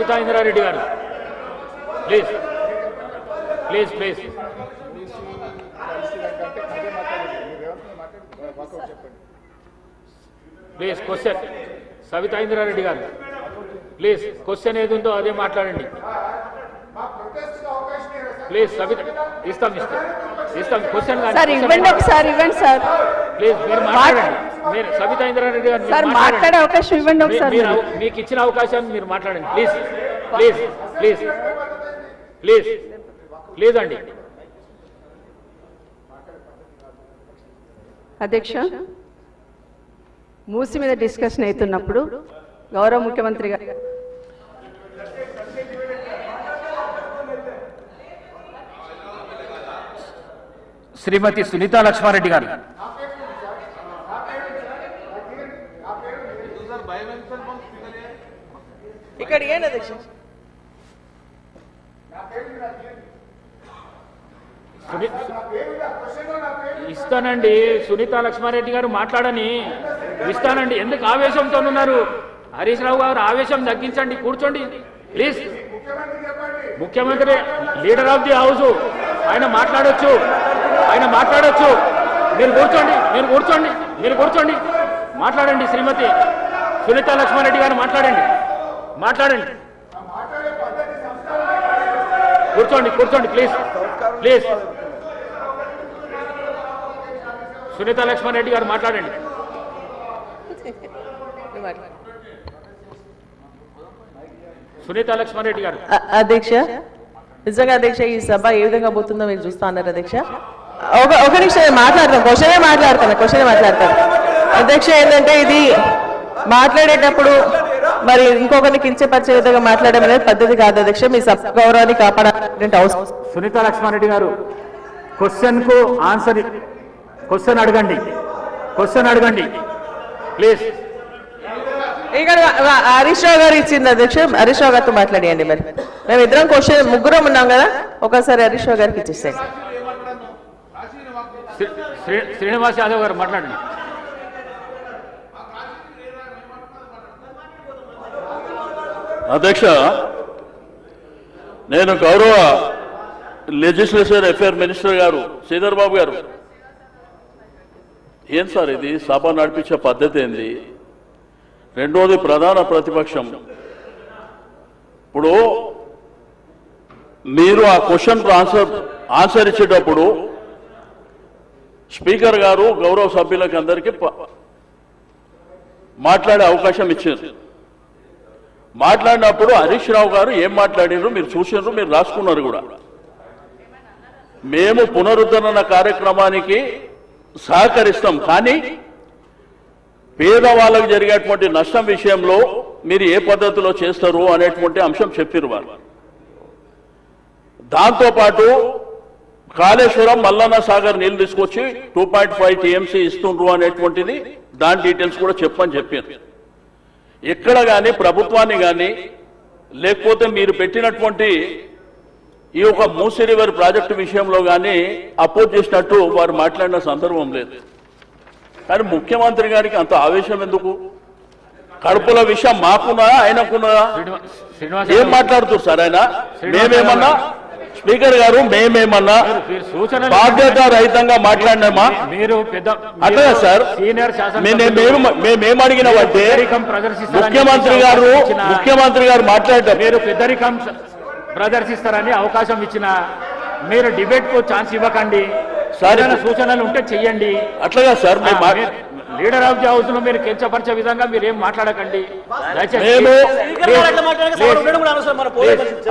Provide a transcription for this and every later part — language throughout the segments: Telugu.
సబితా ఇంద్రారెడ్డి గారు please please please please question Sabitha Indra Reddy గారు ప్లీజ్ క్వశ్చన్ ఏది ఉందో అదే మాట్లాడండి ప్లీజ్ సబిత ఇస్తాం క్వశ్చన్ సార్ ఇవ్వండి ఒకసారి ఇవ్వండి సార్ ప్లీజ్ మీరు మాట్లాడండి మీరు సబితా ఇంద్రారెడ్డి గారు సార్ మాట్లాడే అవకాశం ఇవ్వండి ఒకసారి మీకు ఇచ్చిన అవకాశాన్ని మీరు మాట్లాడండి please please please please please అండి అధ్యక్ష మూసి మీద డిస్కషన్ అవుతున్నప్పుడు గౌరవ ముఖ్యమంత్రి గారు శ్రీమతి సునీతా లక్ష్మారెడ్డి గారు ఇక్కడ ఏంటి అధ్యక్ష ఇస్తానండి సునీతా లక్ష్మారెడ్డి గారు మాట్లాడని ఇస్తానండి ఎందుకు ఆవేశంతో ఉన్నారు హరీష్ రావు గారు ఆవేశం తగ్గించండి కూర్చోండి ప్లీజ్ ముఖ్యమంత్రి లీడర్ ఆఫ్ ది హౌస్ ఆయన మాట్లాడొచ్చు మీరు కూర్చోండి మాట్లాడండి శ్రీమతి సునీతా లక్ష్మారెడ్డి గారు మాట్లాడండి కూర్చోండి ప్లీజ్ ప్లీజ్ సునీతా లక్ష్మారెడ్డి గారు మాట్లాడండి సునీతా లక్ష్మారెడ్డి గారు అధ్యక్ష నిజంగా అధ్యక్ష ఈ సభ ఏ విధంగా పోతుందో మీరు చూస్తా ఉన్నారు అధ్యక్ష ఒక నిమిషం మాట్లాడతాను క్వశ్చనే మాట్లాడతాను అధ్యక్ష ఏంటంటే ఇది మాట్లాడేటప్పుడు మరి ఇంకొకరిని కించపరిచే విధంగా మాట్లాడడం అనేది పద్ధతి కాదు అధ్యక్ష మీ సభ గౌరవాన్ని కాపాడాలంటే అవసరం సునీతా లక్ష్మారెడ్డి గారు క్వశ్చన్ అడగండి ప్లీజ్ ఇక్కడ హరీష్ రావు గారు ఇచ్చింది అధ్యక్ష హరీష్ రావు గారితో మాట్లాడియండి మరి మేము ఇద్దరం ముగ్గురం ఉన్నాం కదా ఒకసారి హరీష్ రావు గారికి ఇచ్చేసాయి శ్రీనివాస్ యాదవ్ గారు మాట్లాడండి అధ్యక్ష నేను గౌరవ లెజిస్లేచర్ అఫేర్ మినిస్టర్ గారు శ్రీధర్ బాబు గారు ఏం సార్ ఇది సభ నడిపించే పద్ధతి ఏంది రెండోది ప్రధాన ప్రతిపక్షం ఇప్పుడు మీరు ఆ క్వశ్చన్ ఆన్సర్ ఇచ్చేటప్పుడు స్పీకర్ గారు గౌరవ సభ్యులకు అందరికీ మాట్లాడే అవకాశం ఇచ్చారు మాట్లాడినప్పుడు హరీష్ రావు గారు ఏం మాట్లాడినారు మీరు చూసినారు మీరు రాసుకున్నారు కూడా మేము పునరుద్ధరణ కార్యక్రమానికి సహకరిస్తాం కానీ పేదవాళ్ళకు జరిగేటువంటి నష్టం విషయంలో మీరు ఏ పద్ధతిలో చేస్తారు అనేటువంటి అంశం చెప్పారు వాళ్ళు దాంతోపాటు కాళేశ్వరం మల్లన్న సాగర్ నీళ్లు తీసుకొచ్చి 2.5 TMC ఇస్తుండ్రు అనేటువంటిది దాని డీటెయిల్స్ కూడా చెప్పని చెప్పారు ఎక్కడ కానీ ప్రభుత్వాన్ని కానీ లేకపోతే మీరు పెట్టినటువంటి ఈ యొక్క మూసీ రివర్ ప్రాజెక్టు విషయంలో కానీ అపోజ్ చేసినట్టు వారు మాట్లాడిన సందర్భం లేదు కానీ ముఖ్యమంత్రి గారికి అంత ఆవేశం ఎందుకు కడుపుల విషయం మాకున్నా ఆయనకున్నదా ఏం మాట్లాడుతున్నారు సార్ ఆయన మేమేమన్నా స్పీకర్ గారు మేమేమన్నా బాధ్యత రహితంగా మాట్లాడినామా అట్లా సార్ మేమేం అడిగినామంటే ముఖ్యమంత్రి గారు మాట్లాడతారు మీరు పెద్దరికం ప్రదర్శిస్తారని అవకాశం ఇచ్చిన మీరు డిబేట్ కు ఛాన్స్ ఇవ్వకండి సరైన సూచనలు ఉంటే చెయ్యండి అట్లాగా sir leader of the house లో మీరు కించపరిచే విధంగా మీరు ఏం మాట్లాడకండి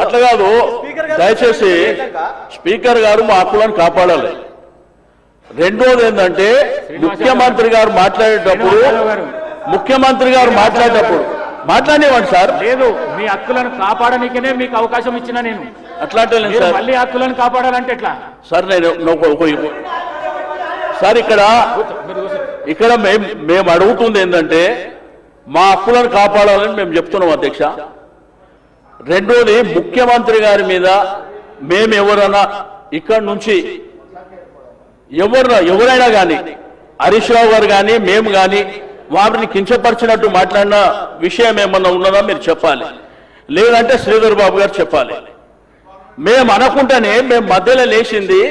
అట్లా కాదు దయచేసి స్పీకర్ గారు మా హక్కులను కాపాడాలి రెండోది ఏంటంటే ముఖ్యమంత్రి గారు మాట్లాడేటప్పుడు మాట్లాడేవాడు సార్ లేదు మీ హక్కులను కాపాడనికనే మీకు అవకాశం ఇచ్చిన నేను అట్లాంటి మళ్ళీ హక్కులను కాపాడాలంటే ఎట్లా సార్ సార్ ఇక్కడ మేము అడుగుతుంది ఏంటంటే మా హక్కులను కాపాడాలని మేము చెప్తున్నాం అధ్యక్ష రెండోది ముఖ్యమంత్రి గారి మీద మేము ఎవరైనా ఇక్కడ నుంచి ఎవరైనా కానీ హరీష్ రావు గారు కానీ మేము కానీ వారిని కించపరిచినట్టు మాట్లాడిన విషయం ఏమన్నా ఉన్నదా మీరు చెప్పాలి లేదంటే శ్రీధర్ బాబు గారు చెప్పాలి. మేము అనుకుంటేనే మేము మధ్యలో లేచింది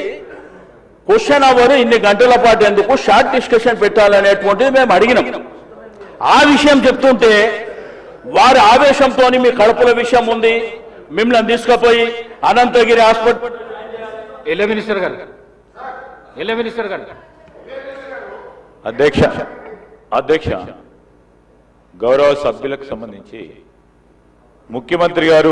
క్వశ్చన్ అవర్ ఇన్ని గంటల పాటు ఎందుకు షార్ట్ డిస్కషన్ పెట్టాలనేటువంటిది మేము అడిగినాం. ఆ విషయం చెప్తుంటే వారి ఆవేశంతో మీ కడుపుల విషయం ఉంది, మిమ్మల్ని తీసుకుపోయి అనంతగిరి హాస్పిటల్. ఎల్ల మినిస్టర్ గారు, ఎల్ల మినిస్టర్ గారు. అధ్యక్ష గౌరవ సభ్యులకు సంబంధించి ముఖ్యమంత్రి గారు